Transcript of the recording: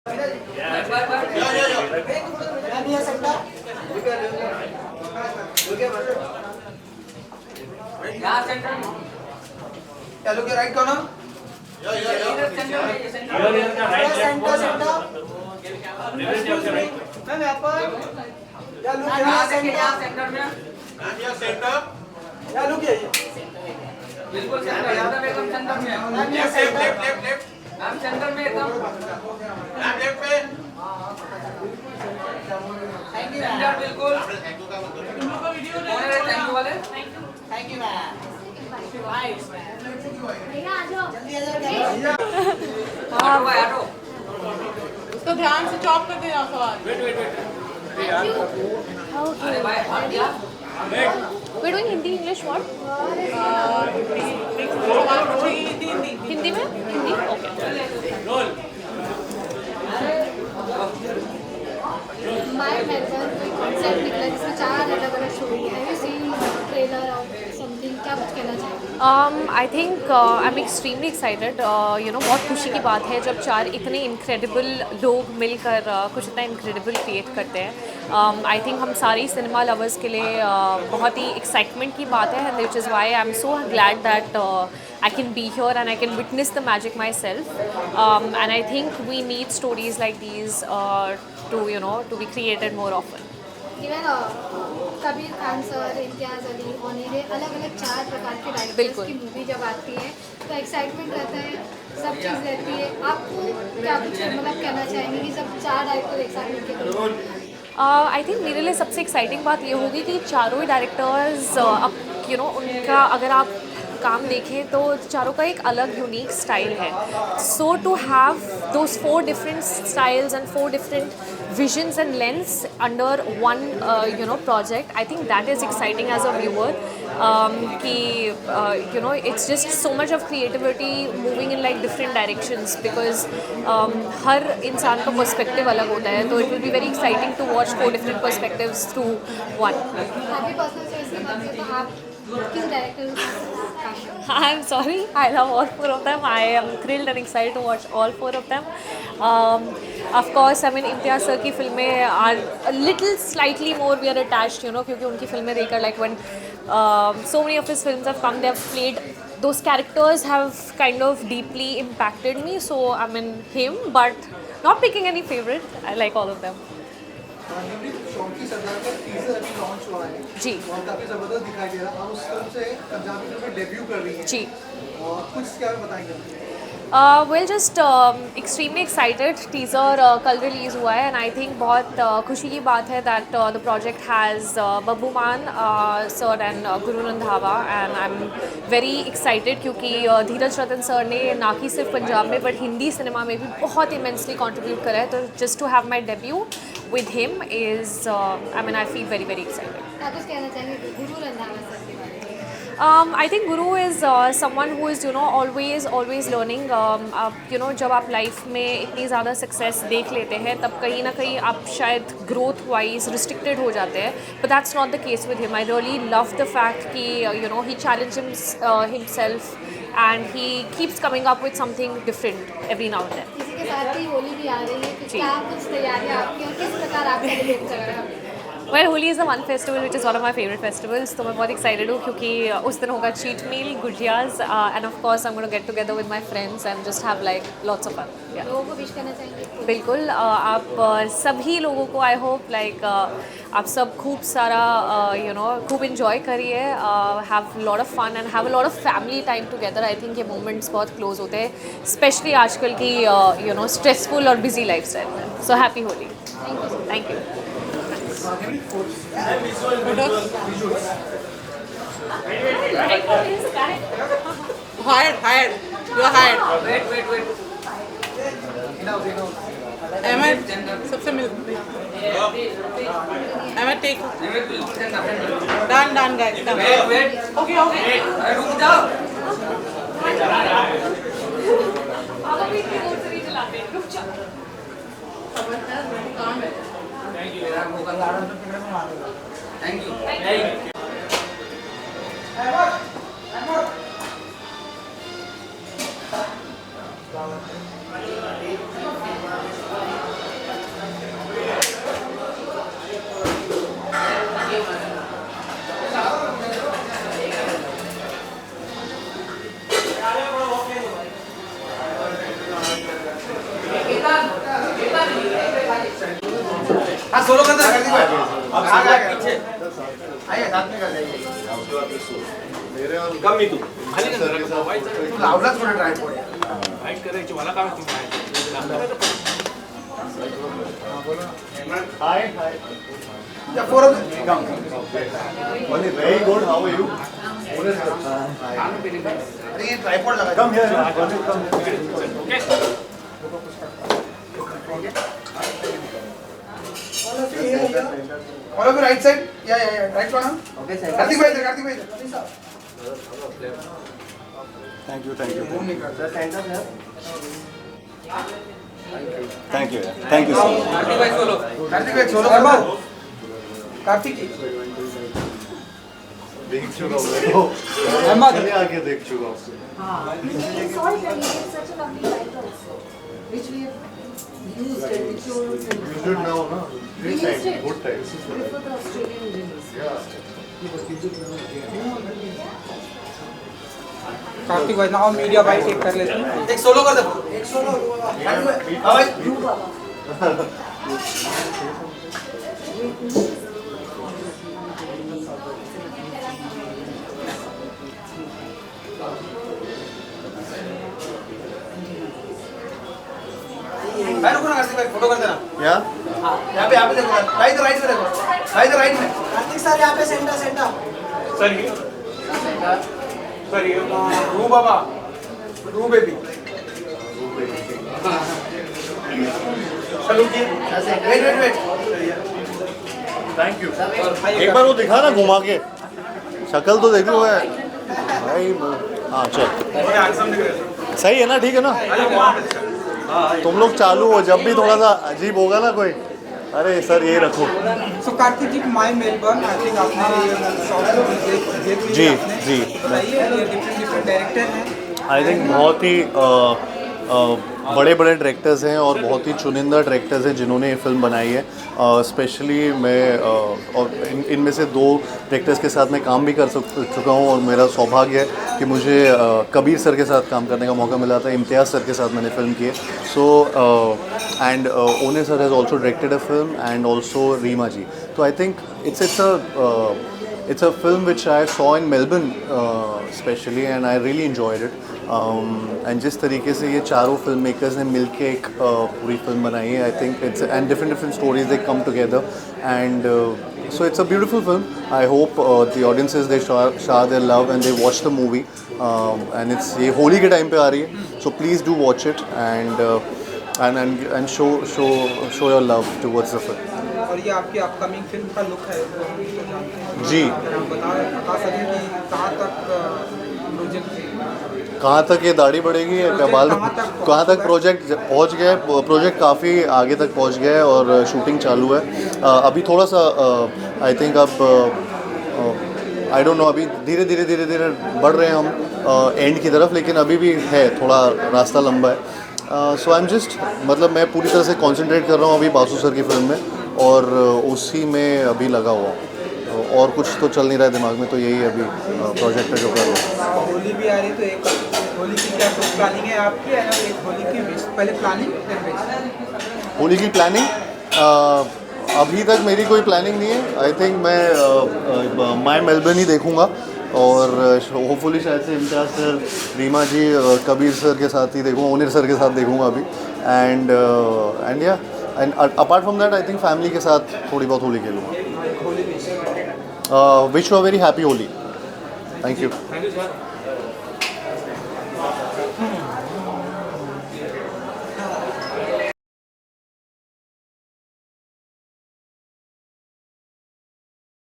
Yeah, look your right corner. Center, center. Ma'am, यहाँ पर. Yeah, look here, center. Center. Yeah, look here. बिल्कुल centre एकदम centre में. Ma'am, here center. Left ma'am centre में एकदम. Ma'am left पे. Centre बिल्कुल. कौन है थैंक यू वाले? Thank you, ma'am. ऑटो भाई ऑटो. तो ध्यान से चॉप कर देना सवाल. अरे भाई हट गया. We're doing Hindi, English, what? Hindi में? हिंदी? Okay. My Melbourne कोई कॉन्सेप्ट निकला जिसमें 4 अलग-अलग स्टोरी है. Have you seen trailer or something? क्या कुछ कहना चाहेंगे? I think I'm extremely excited. बहुत खुशी की बात है जब 4 इतने incredible लोग मिलकर कुछ इतना incredible create करते हैं. I think हम सारी सिनेमा लवर्स के लिए बहुत ही एक्साइटमेंट की बात है, which is why I'm so glad that I can be here and I can witness the magic myself. And I think we need stories like these to be created more often. Even Kabir Khan sir, Imtiaz Ali, Onir अलग-अलग 4 प्रकार के directors बिल्कुल. की movie जब आती है तो excitement रहता है, सब चीज़ रहती है. आपको क्या कुछ मतलब कहना चाहेंगे कि सब 4 डायरेक्टर एक साथ मिलकर आई थिंक मेरे लिए सबसे एक्साइटिंग बात ये होगी कि चारों ही डायरेक्टर्स अब उनका अगर आप काम देखें तो चारों का एक अलग यूनिक स्टाइल है. So to have those 4 different styles and 4 different visions and lens under one project. I think that is exciting as a viewer. It's just so much of creativity moving in like different directions because हर इंसान का perspective अलग होता है, तो it will be very exciting to watch 4 different perspectives through one. आपकी personal choice की बात करें तो आप किस director I'm sorry, I love all 4 of them. I am thrilled and excited to watch all 4 of them. Of course, I mean, Imtiaz sir की फिल्में are a little slightly more we are attached, क्योंकि उनकी फिल्में देखकर like when so many of his films have come, they have played, those characters have kind of deeply impacted me. So I'm in him, but not picking any favorite. I like all of them. शौकी सरदार का teaser अभी launch हुआ है जी. और काफी जबरदस्त दिखाई दे रहा है. उस फिल्म से पंजाबी फिल्म में डेब्यू कर रही है जी. और कुछ क्या बताएंगे? Well, just extremely excited. Teaser कल रिलीज़ हुआ है and I think बहुत खुशी की बात है that the project has Babbu मान sir and Guru Randhawa, and I'm very excited क्योंकि धीरज रतन सर ने ना कि सिर्फ पंजाब में बट हिंदी सिनेमा में भी बहुत immensely contribute करा है. तो just to have my debut with him is I feel very very excited. क्या कुछ कहना चाहेंगे गुरु रंधावा सर के बारे में? I think Guru is someone who is always learning. जब आप लाइफ में इतनी ज़्यादा सक्सेस देख लेते हैं तब कहीं ना कहीं आप शायद ग्रोथ वाइज रिस्ट्रिक्टेड हो जाते हैं, but that's not the case with him. I really love the fact कि he challenge himself and he keeps coming up with something different every now and then. इसी के साथ ही होली भी आ रही है, तो क्या कुछ तैयारियां आपकी और किस प्रकार आप सेलिब्रेट कर रहे हैं? Well, Holi is the one festival which is one of my favorite festivals, तो मैं बहुत excited हूँ क्योंकि उस दिन होगा cheat meal, gujiyas, and of course I'm going to get together with my friends and just have like lots of fun. Yeah. लोगों को विश करना चाहेंगे? बिल्कुल. आप सभी लोगों को आई होप लाइक आप सब खूब सारा खूब इन्जॉय करिए, have lot of fun and have a lot of family time together. I think ये मोमेंट्स बहुत क्लोज होते हैं स्पेशली आजकल की स्ट्रेसफुल और बिजी लाइफ स्टाइल में. So happy Holi. Thank you. Hired. You are hired. Wait. Ahmed, सबसे मिल. Ahmed, take. Done, guys. Done. Wait. Okay. अरे रुक जाओ. Thank you. हाँ सोलो करते हैं कार्तिक भाई। अब आगे पीछे आइए साथ में कर जाइए। कम ही तू लावला थोड़ा ट्राई पॉइंट फाइट करायची मला काय तुम्ही Hi. या four Very good. How are you? अरे ये ट्राइपॉड लगा Come here. Come. All of right side या right one okay sir Kartik भाई इधर Thank you. Thank you. Move नहीं करता centre sir Thank you. Thank you so much. Kartik भाई solo Kartik भाई सोलो कर कार्तिक जी देख चुका हूँ मैंने आके देख चुका हूँ Which we have used it, which you You should know, no? Great used time, it good time. before the Australian release. Yeah. Kartik भाई ना मीडिया बाइट एक कर लेते हैं। एक सोलो कर दे एक सोलो कार्तिक भाई भाई रुको ना कार्तिक भाई फोटो कर देना Yeah? यहाँ पे देखो भाई इधर राइट में देखो भाई इधर राइट में कार्तिक सर यहाँ पे सेंटर सर ये रू बाबा रू बेबी चलो जी वेट Thank you. एक बार वो दिखा ना घुमा के शक्ल तो देखो है भाई हाँ चल सही है ना ठीक है ना तुम लोग चालू हो जब भी थोड़ा सा अजीब होगा ना कोई अरे सर यही रखो सो कार्तिक जी माय मेलबर्न आई थिंक आपने शॉर्ट देख जी आपने। जी बताइए ये डिफरेंट डायरेक्टर हैं आई थिंक बहुत ही बड़े बड़े डायरेक्टर्स हैं और बहुत ही चुनिंदा डायरेक्टर्स हैं जिन्होंने ये फिल्म बनाई है स्पेशली मैं और इनमें से दो डायरेक्टर्स के साथ मैं काम भी कर चुका हूँ और मेरा सौभाग्य है कि मुझे कबीर सर के साथ काम करने का मौका मिला था इम्तियाज़ सर के साथ मैंने फिल्म की है so and Onir sir has also directed a film and also Reema ji तो I think it's a film which I saw in Melbourne especially and I really enjoyed it and जिस तरीके से ये चारों फिल्म मेकर्स ने मिलके एक पूरी फिल्म बनाई है I think it's and different stories they come together and so it's a beautiful film. I hope the audiences they show their love and they watch the movie and it's ये होली के time पे आ रही है so please do watch it and show your love towards the film. और ये आपकी upcoming film का look है वो हम तो जानते हैं जी अगर आप बता सकें कि कहाँ तक प्रोजेक्ट कहाँ तक ये दाढ़ी बढ़ेगी या क्या बाल कहाँ तक प्रोजेक्ट पहुँच गया है प्रोजेक्ट काफ़ी आगे तक पहुँच गया है और शूटिंग चालू है अभी थोड़ा सा आई थिंक अब आई डोंट नो अभी धीरे धीरे बढ़ रहे हैं हम एंड की तरफ लेकिन अभी भी है थोड़ा रास्ता लंबा है सो आई एम जस्ट मतलब मैं पूरी तरह से कॉन्सेंट्रेट कर रहा हूँ अभी बासु सर की फिल्म में और उसी में अभी लगा हुआ हूँ और कुछ तो चल नहीं रहा है दिमाग में तो यही अभी प्रोजेक्ट है जो कर रहा हूँ होली भी आ रही है तो एक होली की क्या कुछ प्लानिंग है आपकी है ना एक होली की विश पहले प्लानिंग फिर विश होली की प्लानिंग अभी तक मेरी कोई प्लानिंग नहीं है आई थिंक मैं माय मेलबर्न ही देखूँगा और होपफुली शायद से इम्तियाज़ सर रीमा जी कबीर सर के साथ ही देखूँगा ओनिर सर के साथ देखूँगा अभी एंड या and apart from that I think family के साथ थोड़ी बहुत होली खेलूँगा wish you a very happy Holi thank you